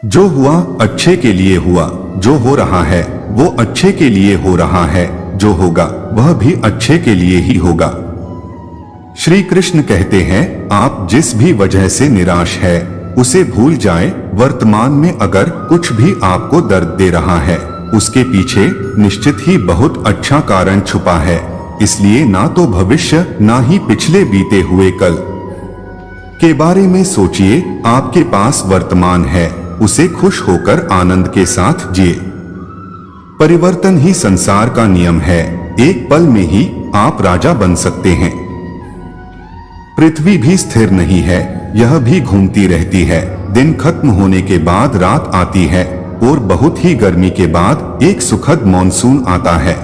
जो हुआ अच्छे के लिए हुआ, जो हो रहा है वो अच्छे के लिए हो रहा है, जो होगा वह भी अच्छे के लिए ही होगा। श्री कृष्ण कहते हैं, आप जिस भी वजह से निराश है उसे भूल जाएं। वर्तमान में अगर कुछ भी आपको दर्द दे रहा है उसके पीछे निश्चित ही बहुत अच्छा कारण छुपा है। इसलिए ना तो भविष्य ना ही पिछले बीते हुए कल के बारे में सोचिए। आपके पास वर्तमान है, उसे खुश होकर आनंद के साथ जिए। परिवर्तन ही संसार का नियम है, एक पल में ही आप राजा बन सकते हैं। पृथ्वी भी स्थिर नहीं है, यह भी घूमती रहती है। दिन खत्म होने के बाद रात आती है और बहुत ही गर्मी के बाद एक सुखद मॉनसून आता है।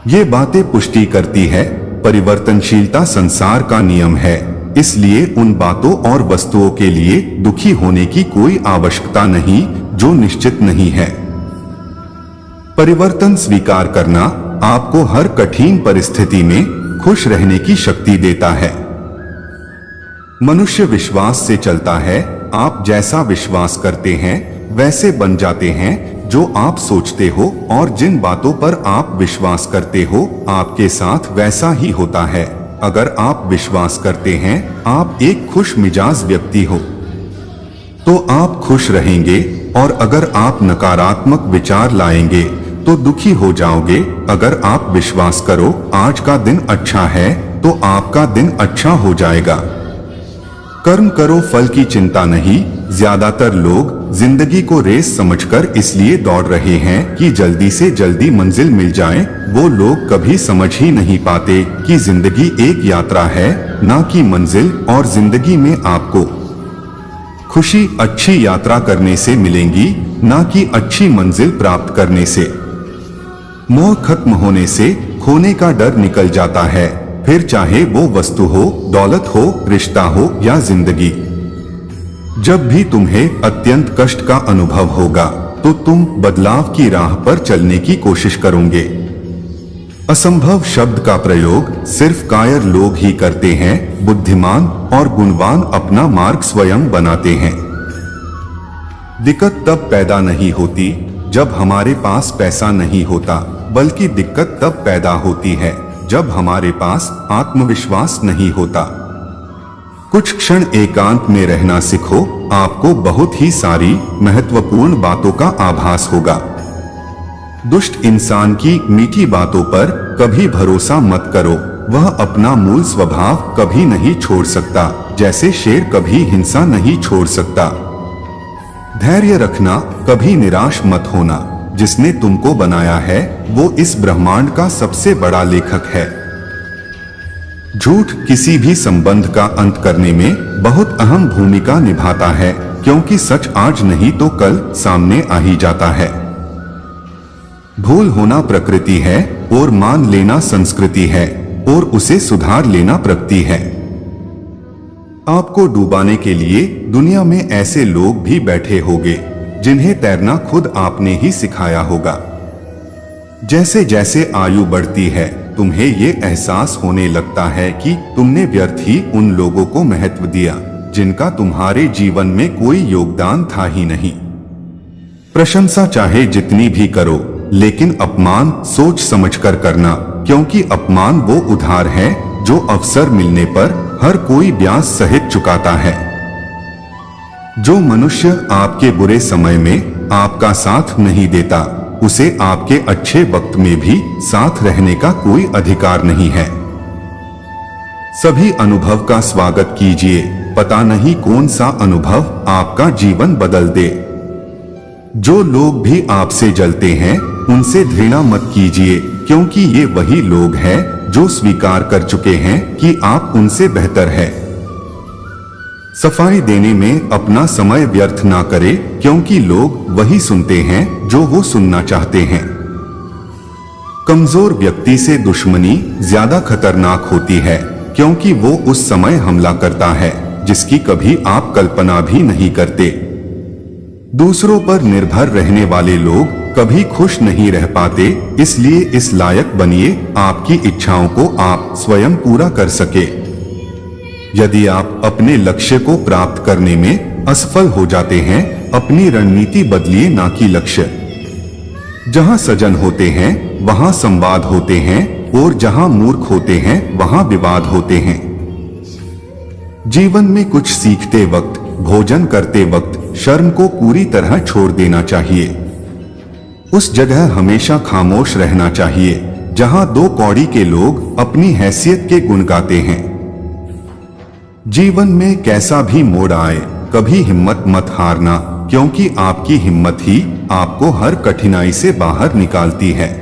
ये बातें पुष्टि करती है, परिवर्तनशीलता संसार का नियम है। इसलिए उन बातों और वस्तुओं के लिए दुखी होने की कोई आवश्यकता नहीं जो निश्चित नहीं है। परिवर्तन स्वीकार करना आपको हर कठिन परिस्थिति में खुश रहने की शक्ति देता है। मनुष्य विश्वास से चलता है, आप जैसा विश्वास करते हैं वैसे बन जाते हैं। जो आप सोचते हो और जिन बातों पर आप विश्वास करते हो आपके साथ वैसा ही होता है। अगर आप विश्वास करते हैं आप एक खुश मिजाज व्यक्ति हो तो आप खुश रहेंगे, और अगर आप नकारात्मक विचार लाएंगे तो दुखी हो जाओगे। अगर आप विश्वास करो आज का दिन अच्छा है तो आपका दिन अच्छा हो जाएगा। कर्म करो फल की चिंता नहीं। ज्यादातर लोग जिंदगी को रेस समझकर इसलिए दौड़ रहे हैं कि जल्दी से जल्दी मंजिल मिल जाए। वो लोग कभी समझ ही नहीं पाते कि जिंदगी एक यात्रा है, ना कि मंजिल। और जिंदगी में आपको खुशी अच्छी यात्रा करने से मिलेंगी, ना कि अच्छी मंजिल प्राप्त करने से। मोह खत्म होने से खोने का डर निकल जाता है, फिर चाहे वो वस्तु हो, दौलत हो, रिश्ता हो या जिंदगी। जब भी तुम्हें अत्यंत कष्ट का अनुभव होगा तो तुम बदलाव की राह पर चलने की कोशिश करोगे। असंभव शब्द का प्रयोग सिर्फ कायर लोग ही करते हैं। बुद्धिमान और गुणवान अपना मार्ग स्वयं बनाते हैं। दिक्कत तब पैदा नहीं होती जब हमारे पास पैसा नहीं होता, बल्कि दिक्कत तब पैदा होती है जब हमारे पास आत्मविश्वास नहीं होता। कुछ क्षण एकांत में रहना सीखो, आपको बहुत ही सारी महत्वपूर्ण बातों का आभास होगा। दुष्ट इंसान की मीठी बातों पर कभी भरोसा मत करो, वह अपना मूल स्वभाव कभी नहीं छोड़ सकता, जैसे शेर कभी हिंसा नहीं छोड़ सकता। धैर्य रखना, कभी निराश मत होना। जिसने तुमको बनाया है वो इस ब्रह्मांड का सबसे बड़ा लेखक है। झूठ किसी भी संबंध का अंत करने में बहुत अहम भूमिका निभाता है, क्योंकि सच आज नहीं तो कल सामने आ ही जाता है। भूल होना प्रकृति है और मान लेना संस्कृति है, और उसे सुधार लेना प्रगति है। आपको डुबाने के लिए दुनिया में ऐसे लोग भी बैठे होंगे जिन्हें तैरना खुद आपने ही सिखाया होगा। जैसे जैसे आयु बढ़ती है तुम्हें ये एहसास होने लगता है कि तुमने व्यर्थ ही उन लोगों को महत्व दिया जिनका तुम्हारे जीवन में कोई योगदान था ही नहीं। प्रशंसा चाहे जितनी भी करो, लेकिन अपमान सोच समझकर करना, क्योंकि अपमान वो उधार है जो अवसर मिलने पर हर कोई ब्याज सहित चुकाता है। जो मनुष्य आपके बुरे समय में आपका साथ नहीं देता उसे आपके अच्छे वक्त में भी साथ रहने का कोई अधिकार नहीं है। सभी अनुभव का स्वागत कीजिए, पता नहीं कौन सा अनुभव आपका जीवन बदल दे। जो लोग भी आपसे जलते हैं उनसे घृणा मत कीजिए, क्योंकि ये वही लोग हैं जो स्वीकार कर चुके हैं कि आप उनसे बेहतर है। सफाई देने में अपना समय व्यर्थ ना करें, क्योंकि लोग वही सुनते हैं जो वो सुनना चाहते हैं। कमजोर व्यक्ति से दुश्मनी ज्यादा खतरनाक होती है, क्योंकि वो उस समय हमला करता है जिसकी कभी आप कल्पना भी नहीं करते। दूसरों पर निर्भर रहने वाले लोग कभी खुश नहीं रह पाते, इसलिए इस लायक बनिए आपकी इच्छाओं को आप स्वयं पूरा कर सके। यदि आप अपने लक्ष्य को प्राप्त करने में असफल हो जाते हैं। अपनी रणनीति बदलिए, ना कि लक्ष्य। जहां सजन होते हैं वहां संवाद होते हैं, और जहां मूर्ख होते हैं वहां विवाद होते हैं। जीवन में कुछ सीखते वक्त, भोजन करते वक्त शर्म को पूरी तरह छोड़ देना चाहिए। उस जगह हमेशा खामोश रहना चाहिए जहां दो कौड़ी के लोग अपनी हैसियत के गुण गाते हैं। जीवन में कैसा भी मोड़ आए, कभी हिम्मत मत हारना, क्योंकि आपकी हिम्मत ही आपको हर कठिनाई से बाहर निकालती है।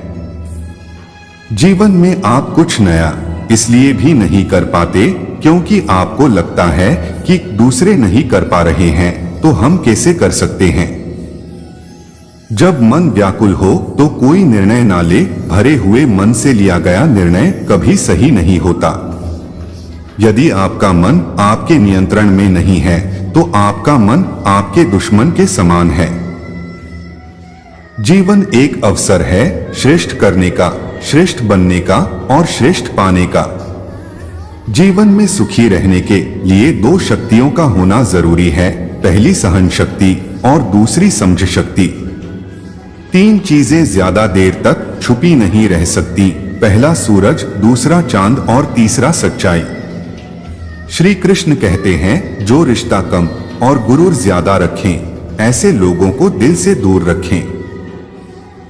जीवन में आप कुछ नया इसलिए भी नहीं कर पाते क्योंकि आपको लगता है कि दूसरे नहीं कर पा रहे हैं तो हम कैसे कर सकते हैं। जब मन व्याकुल हो तो कोई निर्णय ना ले। भरे हुए मन से लिया गया निर्णय कभी सही नहीं होता। यदि आपका मन आपके नियंत्रण में नहीं है तो आपका मन आपके दुश्मन के समान है। जीवन एक अवसर है श्रेष्ठ करने का, श्रेष्ठ बनने का और श्रेष्ठ पाने का। जीवन में सुखी रहने के लिए दो शक्तियों का होना जरूरी है, पहली सहन शक्ति और दूसरी समझ शक्ति। तीन चीजें ज्यादा देर तक छुपी नहीं रह सकती, पहला सूरज, दूसरा चांद और तीसरा सच्चाई। श्री कृष्ण कहते हैं, जो रिश्ता कम और गुरूर ज्यादा रखें, ऐसे लोगों को दिल से दूर रखें।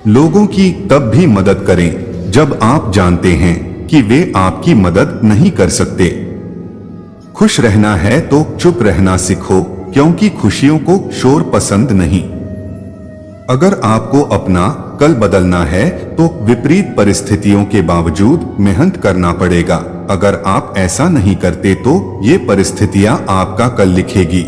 लोगों की तब भी मदद करें जब आप जानते हैं कि वे आपकी मदद नहीं कर सकते। खुश रहना है तो चुप रहना सीखो, क्योंकि खुशियों को शोर पसंद नहीं। अगर आपको अपना कल बदलना है तो विपरीत परिस्थितियों के बावजूद मेहनत करना पड़ेगा। अगर आप ऐसा नहीं करते तो ये परिस्थितियां आपका कल लिखेगी।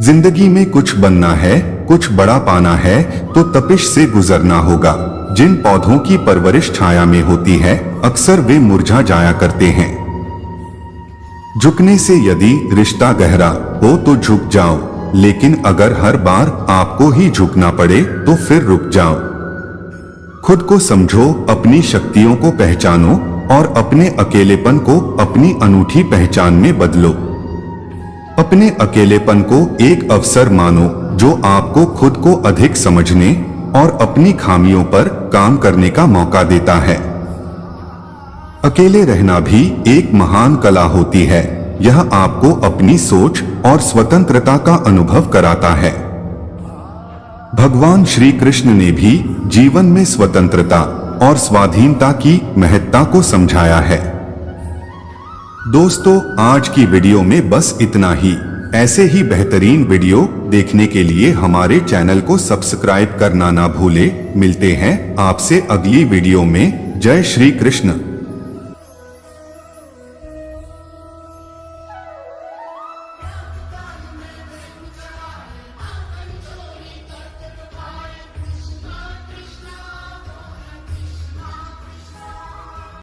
जिंदगी में कुछ बनना है, कुछ बड़ा पाना है तो तपिश से गुजरना होगा। जिन पौधों की परवरिश छाया में होती है अक्सर वे मुरझा जाया करते हैं। झुकने से यदि रिश्ता गहरा हो तो झुक जाओ, लेकिन अगर हर बार आपको ही झुकना पड़े तो फिर रुक जाओ। खुद को समझो, अपनी शक्तियों को पहचानो और अपने अकेलेपन को अपनी अनूठी पहचान में बदलो। अपने अकेलेपन को एक अवसर मानो जो आपको खुद को अधिक समझने और अपनी खामियों पर काम करने का मौका देता है। अकेले रहना भी एक महान कला होती है। यह आपको अपनी सोच और स्वतंत्रता का अनुभव कराता है। भगवान श्री कृष्ण ने भी जीवन में स्वतंत्रता और स्वाधीनता की महत्ता को समझाया है। दोस्तों, आज की वीडियो में बस इतना ही। ऐसे ही बेहतरीन वीडियो देखने के लिए हमारे चैनल को सब्सक्राइब करना ना भूले। मिलते हैं आपसे अगली वीडियो में। जय श्री कृष्ण।